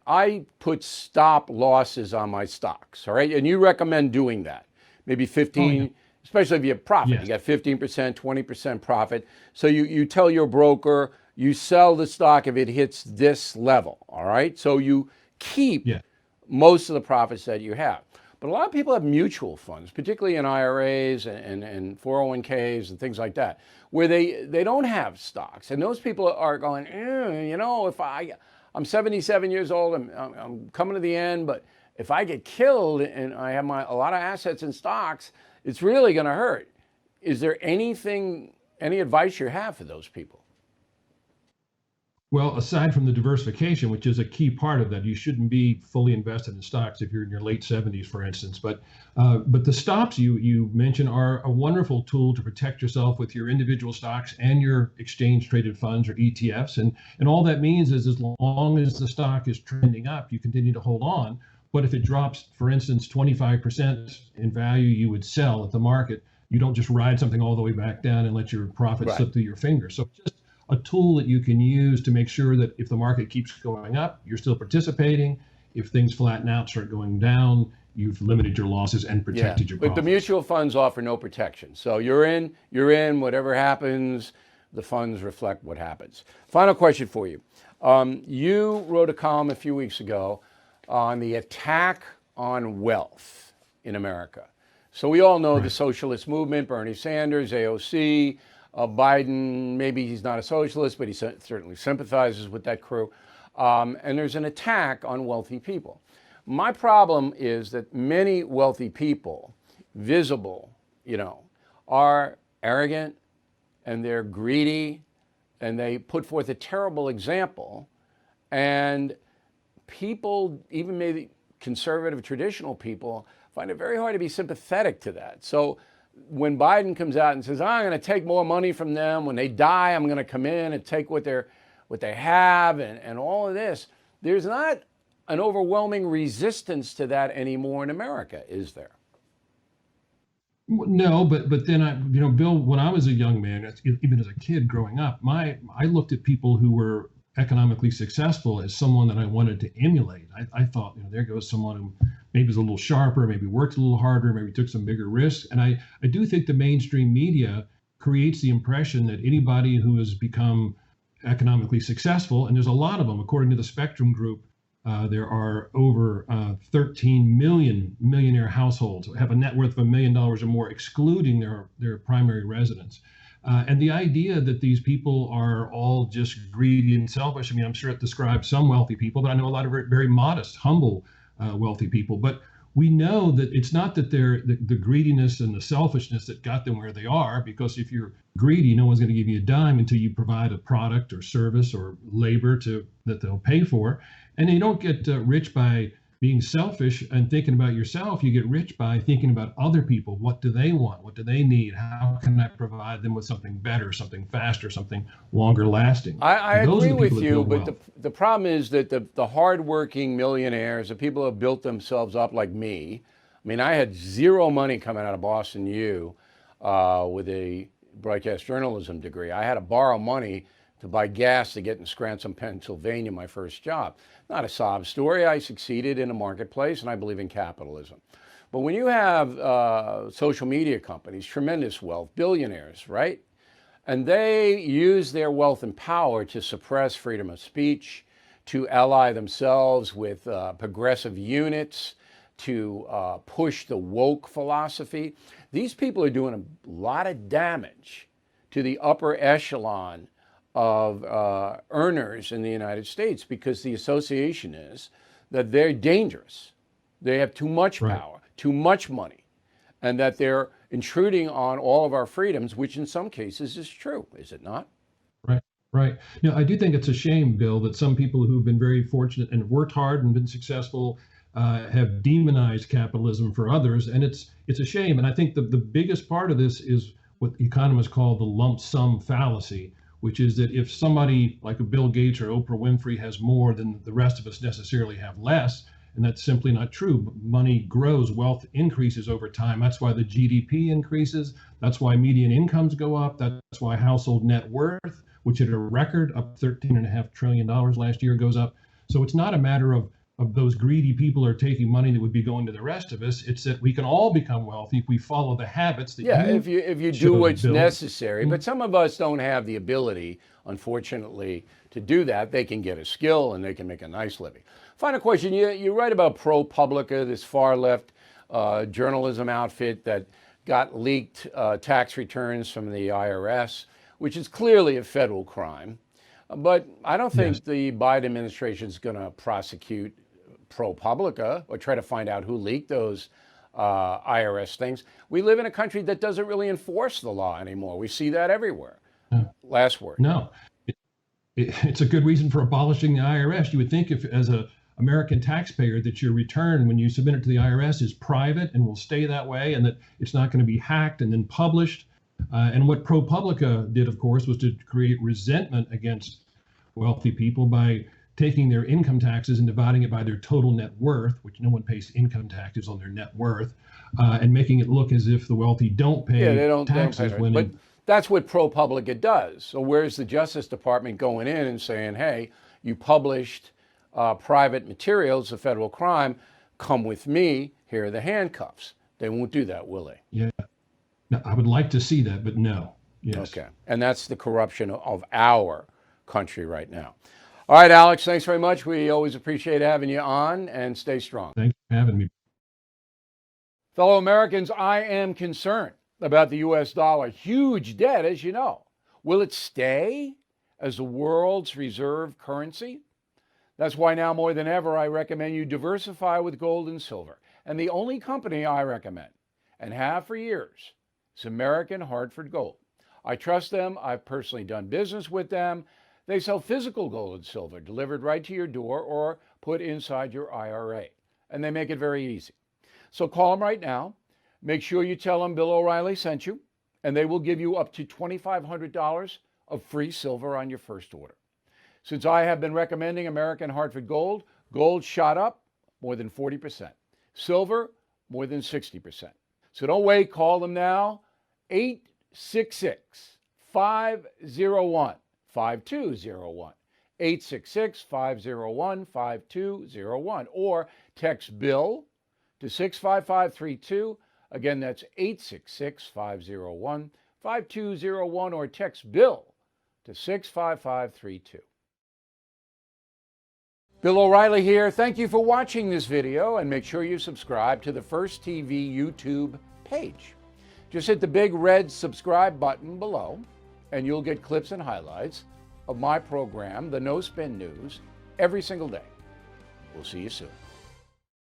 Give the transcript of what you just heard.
I put stop losses on my stocks, all right? And you recommend doing that. Maybe Oh yeah. 15, especially if you have profit. You Yes. got 15%, 20% profit. So you tell your broker, you sell the stock if it hits this level, all right? So you keep Yeah. most of the profits that you have. But a lot of people have mutual funds, particularly in IRAs and 401ks and things like that, where they don't have stocks. And those people are going, if I'm 77 years old, I'm coming to the end, but if I get killed and I have a lot of assets in stocks, it's really going to hurt. Is there any advice you have for those people? Well, aside from the diversification, which is a key part of that, you shouldn't be fully invested in stocks if you're in your late 70s, for instance. But the stops you mentioned are a wonderful tool to protect yourself with your individual stocks and your exchange traded funds or ETFs. And all that means is as long as the stock is trending up, you continue to hold on. But if it drops, for instance, 25% in value, you would sell at the market. You don't just ride something all the way back down and let your profit Right. slip through your fingers. So just a tool that you can use to make sure that if the market keeps going up, you're still participating. If things flatten out, start going down, you've limited your losses and Yeah, protected your but the profits. mutual funds offer no protection. So you're in, whatever happens, the funds reflect what happens. Final question for you. You wrote a column a few weeks ago on the attack on wealth in America. So we all know the Right. socialist movement, Bernie Sanders, AOC, Biden, maybe he's not a socialist, but he certainly sympathizes with that crew. And there's an attack on wealthy people. My problem is that many wealthy people, visible, are arrogant and they're greedy and they put forth a terrible example. And people, even maybe conservative, traditional people, find it very hard to be sympathetic to that. So when Biden comes out and says, I'm going to take more money from them, when they die, I'm going to come in and take what they have and all of this, there's not an overwhelming resistance to that anymore in America, is there? No, but then Bill, when I was a young man, even as a kid growing up, I looked at people who were economically successful as someone that I wanted to emulate. I thought, there goes someone who maybe is a little sharper, maybe worked a little harder, maybe took some bigger risks. And I do think the mainstream media creates the impression that anybody who has become economically successful, and there's a lot of them, according to the Spectrum Group, there are over 13 million millionaire households have a net worth of $1 million or more, excluding their primary residence. And the idea that these people are all just greedy and selfish, I mean, I'm sure it describes some wealthy people, but I know a lot of very, very modest, humble, wealthy people. But we know that it's not that they're the greediness and the selfishness that got them where they are, because if you're greedy, no one's going to give you a dime until you provide a product or service or labor that they'll pay for. And you don't get rich by being selfish and thinking about yourself. You get rich by thinking about other people. What do they want? What do they need? How can I provide them with something better, something faster, something longer lasting? I And those are agree the people with that you, build but wealth. the problem is that the hardworking millionaires, the people who have built themselves up like me, I mean, I had zero money coming out of Boston U with a broadcast journalism degree. I had to borrow money to buy gas to get in Scranton, Pennsylvania, my first job. Not a sob story. I succeeded in a marketplace, and I believe in capitalism. But when you have social media companies, tremendous wealth, billionaires, right? And they use their wealth and power to suppress freedom of speech, to ally themselves with progressive units, to push the woke philosophy. These people are doing a lot of damage to the upper echelon of earners in the United States, because the association is that they're dangerous. They have too much Right. power, too much money, and that they're intruding on all of our freedoms, which in some cases is true, is it not? Right, right. Now, I do think it's a shame, Bill, that some people who've been very fortunate and worked hard and been successful have demonized capitalism for others, and it's a shame. And I think the biggest part of this is what economists call the lump sum fallacy, which is that if somebody like a Bill Gates or Oprah Winfrey has more, then the rest of us necessarily have less. And that's simply not true. Money grows, wealth increases over time. That's why the GDP increases. That's why median incomes go up. That's why household net worth, which hit a record up $13.5 trillion last year, goes up. So it's not a matter of of those greedy people are taking money that would be going to the rest of us. It's that we can all become wealthy if we follow the habits that Yeah, you if you do showed, what's Bill. necessary, but some of us don't have the ability, unfortunately, to do that. They can get a skill and they can make a nice living. Final question: you write about ProPublica, this far left journalism outfit that got leaked tax returns from the IRS, which is clearly a federal crime. But I don't think the Biden administration is going to prosecute ProPublica or try to find out who leaked those IRS things. We live in a country that doesn't really enforce the law anymore. We see that everywhere. Last word. No, it's a good reason for abolishing the IRS. You would think, if as a American taxpayer, that your return, when you submit it to the IRS, is private and will stay that way, and that it's not going to be hacked and then published. And what ProPublica did, of course, was to create resentment against wealthy people by taking their income taxes and dividing it by their total net worth, which no one pays income taxes on their net worth, and making it look as if the wealthy don't pay taxes. But that's what ProPublica does. So where's the Justice Department going in and saying, hey, you published private materials, a federal crime, come with me, here are the handcuffs. They won't do that, will they? Yeah. No, I would like to see that, but no. Yes. Okay. And that's the corruption of our country right now. All right, Alex, thanks very much. We always appreciate having you on, and stay strong. Thanks for having me. Fellow Americans, I am concerned about the U.S. dollar. Huge debt, as you know. Will it stay as the world's reserve currency? That's why now more than ever, I recommend you diversify with gold and silver. And the only company I recommend, and have for years, is American Hartford Gold. I trust them. I've personally done business with them. They sell physical gold and silver delivered right to your door or put inside your IRA. And they make it very easy. So call them right now. Make sure you tell them Bill O'Reilly sent you, and they will give you up to $2,500 of free silver on your first order. Since I have been recommending American Hartford Gold, gold shot up more than 40%. Silver, more than 60%. So don't wait. Call them now. 866-501-5201. 866-501-5201. Or text Bill to 65532. Again, that's 866-501-5201. Or text Bill to 65532. Bill O'Reilly here. Thank you for watching this video, and make sure you subscribe to the First TV YouTube page. Just hit the big red subscribe button below, and you'll get clips and highlights of my program, The No Spin News, every single day. We'll see you soon.